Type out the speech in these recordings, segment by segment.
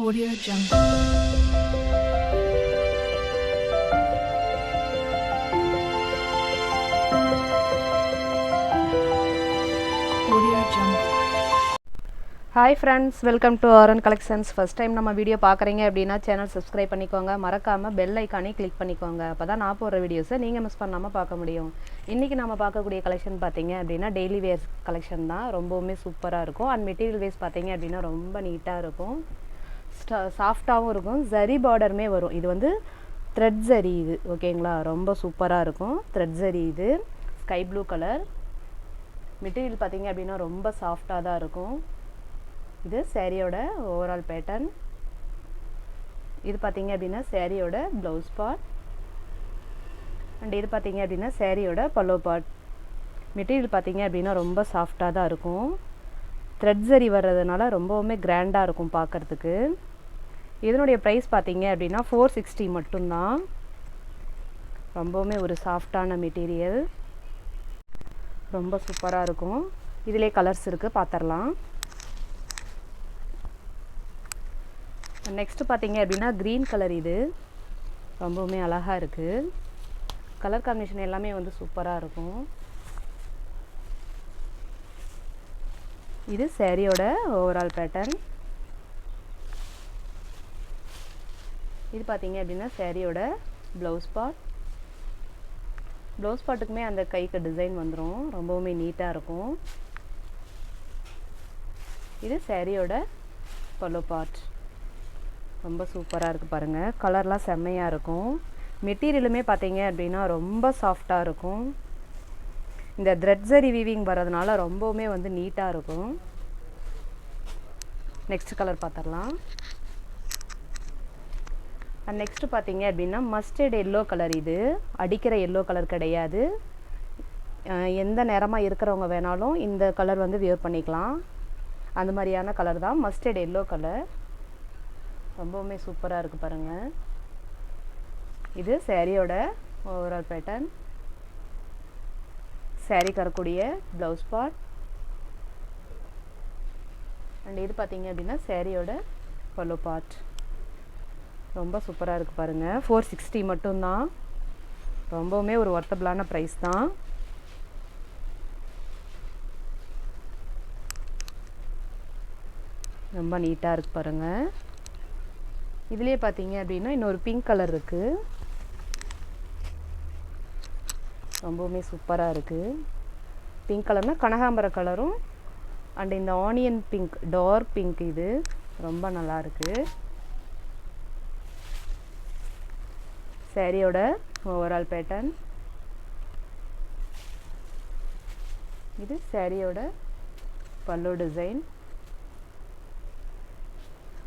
Audio Jungle. Audio Jungle. Hi friends, welcome to R N collections. First time நம்ம video பார்க்குறீங்க அப்படின்னா channel subscribe பண்ணிக்கோங்க. மறக்காமல் பெல் ஐக்கானே கிளிக் பண்ணிக்கோங்க. அப்போ தான் நான் போடுற வீடியோஸை நீங்கள் மிஸ் பண்ணாமல் பார்க்க முடியும். இன்றைக்கி நம்ம பார்க்கக்கூடிய கலெக்ஷன் பார்த்தீங்க அப்படின்னா டெய்லி வேர்ஸ் கலெக்ஷன் தான். ரொம்பவுமே சூப்பராக இருக்கும். அண்ட் மெட்டீரியல் வேஸ் பார்த்தீங்க அப்படின்னா ரொம்ப நீட்டாக இருக்கும், சாஃப்டாகவும் இருக்கும். ஜரி பார்டருமே வரும். இது வந்து த்ரெட் ஜரி, இது ஓகேங்களா, ரொம்ப சூப்பராக இருக்கும். த்ரெட் ஜரி, இது ஸ்கை ப்ளூ கலர். மெட்டீரியல் பார்த்தீங்க அப்படின்னா ரொம்ப சாஃப்டாக தான் இருக்கும். இது சேரீயோட ஓவரால் பேட்டர்ன். இது பார்த்தீங்க அப்படின்னா சேரீயோட ப்ளவுஸ் பார்ட். அண்ட் இது பார்த்தீங்க அப்படின்னா சேரீயோட பல்லோ பார்ட். மெட்டீரியல் பார்த்தீங்க அப்படின்னா ரொம்ப சாஃப்டாக தான் இருக்கும். த்ரெட் ஜரி வர்றதுனால ரொம்பவுமே கிராண்டாக இருக்கும் பார்க்குறதுக்கு. இதனுடைய ப்ரைஸ் பார்த்தீங்க அப்படின்னா 460 மட்டும்தான். ரொம்பவுமே ஒரு சாஃப்டான மெட்டீரியல், ரொம்ப சூப்பராக இருக்கும். இதிலே கலர்ஸ் இருக்குது, பார்த்துடலாம். நெக்ஸ்ட்டு பார்த்தீங்க அப்படின்னா க்ரீன் கலர். இது ரொம்பவுமே அழகாக இருக்குது. கலர் காம்பினேஷன் எல்லாமே வந்து சூப்பராக இருக்கும். இது சேரீயோட ஓவரால் பேட்டர்ன். இது பார்த்தீங்க அப்படின்னா சேரீயோட ப்ளவுஸ் பார்ட். ப்ளவுஸ் பார்ட்டுக்குமே அந்த கைக்கு டிசைன் வந்துடும், ரொம்பவுமே நீட்டாக இருக்கும். இது சேரீயோட பல்லோ பார்ட். ரொம்ப சூப்பராக இருக்குது பாருங்கள். கலர்லாம் செம்மையாக இருக்கும். மெட்டீரியலுமே பார்த்தீங்க அப்படின்னா ரொம்ப சாஃப்டாக இருக்கும். இந்த த்ரெட் ஜரி வீவிங் வர்றதுனால ரொம்பவுமே வந்து நீட்டாக இருக்கும். நெக்ஸ்ட் கலர் பார்த்துடலாம். நெக்ஸ்ட்டு பார்த்தீங்க அப்படின்னா மஸ்டர்ட் எல்லோ கலர். இது அடிக்கிற எல்லோ கலர் கிடையாது. எந்த நிறமாக இருக்கிறவங்க வேணாலும் இந்த கலர் வந்து வியர் பண்ணிக்கலாம். அந்த மாதிரியான கலர் தான் மஸ்டர்ட் எல்லோ கலர். ரொம்பவுமே சூப்பராக இருக்குது பாருங்கள். இது சேரீயோட ஓவரால் பேட்டர்ன். சேரீ வரக்கூடிய ப்ளவுஸ் பார்ட். அண்ட் இது பார்த்தீங்க அப்படின்னா சேரீயோட பல்லோ பார்ட். ரொம்ப சூப்பராக இருக்குது பாருங்கள். 460 மட்டும்தான். ரொம்பவுமே ஒரு ஒர்த்தபிளான ப்ரைஸ் தான். ரொம்ப நீட்டாக இருக்குது பாருங்கள். இதுலேயே பார்த்தீங்க அப்படின்னா இன்னொரு பிங்க் கலர் இருக்குது, ரொம்பவுமே சூப்பராக இருக்குது. பிங்க் கலர்னால் கனகாம்பர கலரும் அண்ட் இந்த ஆனியன் பிங்க், டார்க் பிங்க், இது ரொம்ப நல்லா இருக்குது. சேரீயோட ஓவரால் பேட்டர்ன். இது சேரீயோட பல்லு டிசைன்.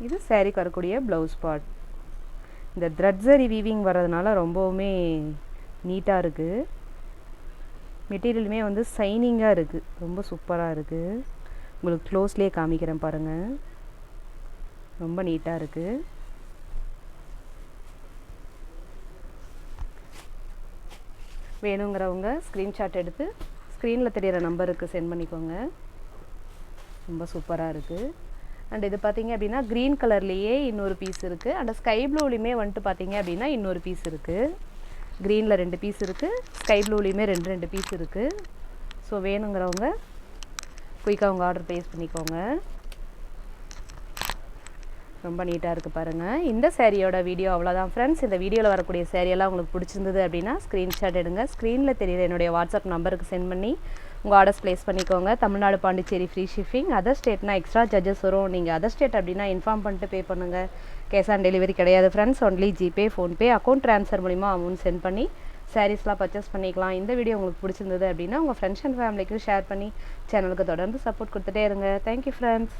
இது சேரீக்கு வரக்கூடிய ப்ளவுஸ் பார்ட். இந்த த்ரெட் ஜரி வீவிங் வர்றதுனால ரொம்பவுமே நீட்டாக இருக்குது. மெட்டீரியலுமே வந்து ஷைனிங்காக இருக்குது, ரொம்ப சூப்பராக இருக்குது. உங்களுக்கு க்ளோஸ்லேயே காமிக்கிறேன் பாருங்கள். ரொம்ப நீட்டாக இருக்குது. வேணுங்கிறவங்க ஸ்க்ரீன்ஷாட் எடுத்து ஸ்க்ரீனில் தெரிகிற நம்பருக்கு சென்ட் பண்ணிக்கோங்க. ரொம்ப சூப்பராக இருக்குது. அண்ட் இது பார்த்தீங்க அப்படின்னா க்ரீன் கலர்லேயே இன்னொரு பீஸ் இருக்குது. அண்ட் ஸ்கை ப்ளூலேயுமே வந்துட்டு பார்த்தீங்க அப்படின்னா இன்னொரு பீஸ் இருக்குது. க்ரீனில் 2 பீஸ் இருக்குது, ஸ்கை ப்ளூலேயுமே 2 பீஸ் இருக்குது. ஸோ வேணுங்கிறவங்க குயிக்காக உங்கள் ஆர்டர் ப்ளேஸ் பண்ணிக்கோங்க. ரொம்ப நீட்டாக இருக்குது பாருங்கள். இந்த சேரீயோட வீடியோ அவ்வளோதான் ஃப்ரெண்ட்ஸ். இந்த வீடியோவில் வரக்கூடிய சேரீயெல்லாம் உங்களுக்கு பிடிச்சிருந்தது அப்படின்னா ஸ்க்ரீன்ஷாட் எடுங்க. ஸ்க்ரீனில் தெரியுற என்னுடைய வாட்ஸ்அப் நம்பருக்கு சென்ட் பண்ணி உங்கள் ஆர்டர்ஸ் ப்ளேஸ் பண்ணிக்கோங்க. Tamil Nadu, Pondicherry free shipping. Other ஸ்டேட்னா எக்ஸ்ட்ரா சார்ஜஸ் வரும். நீங்கள் அதர் ஸ்டேட் அப்படின்னா இன்ஃபார்ம் பண்ணிட்டு பே பண்ணுங்கள். கேஷ் ஆன் டெலிவரி கிடையாது friends. Only GPay, PhonePe, account transfer மூலிமா அமௌண்ட் சென்ட் பண்ணி சாரீஸ்லாம் பர்ச்சேஸ் பண்ணிக்கலாம். இந்த வீடியோ உங்களுக்கு பிடிச்சிருந்தது அப்படின்னா உங்கள் ஃப்ரெண்ட்ஸ் அண்ட் ஃபேமிலிக்கு ஷேர் பண்ணி சேனலுக்கு தொடர்ந்து சப்போர்ட் கொடுத்துட்டே இருங்க. Thank you friends.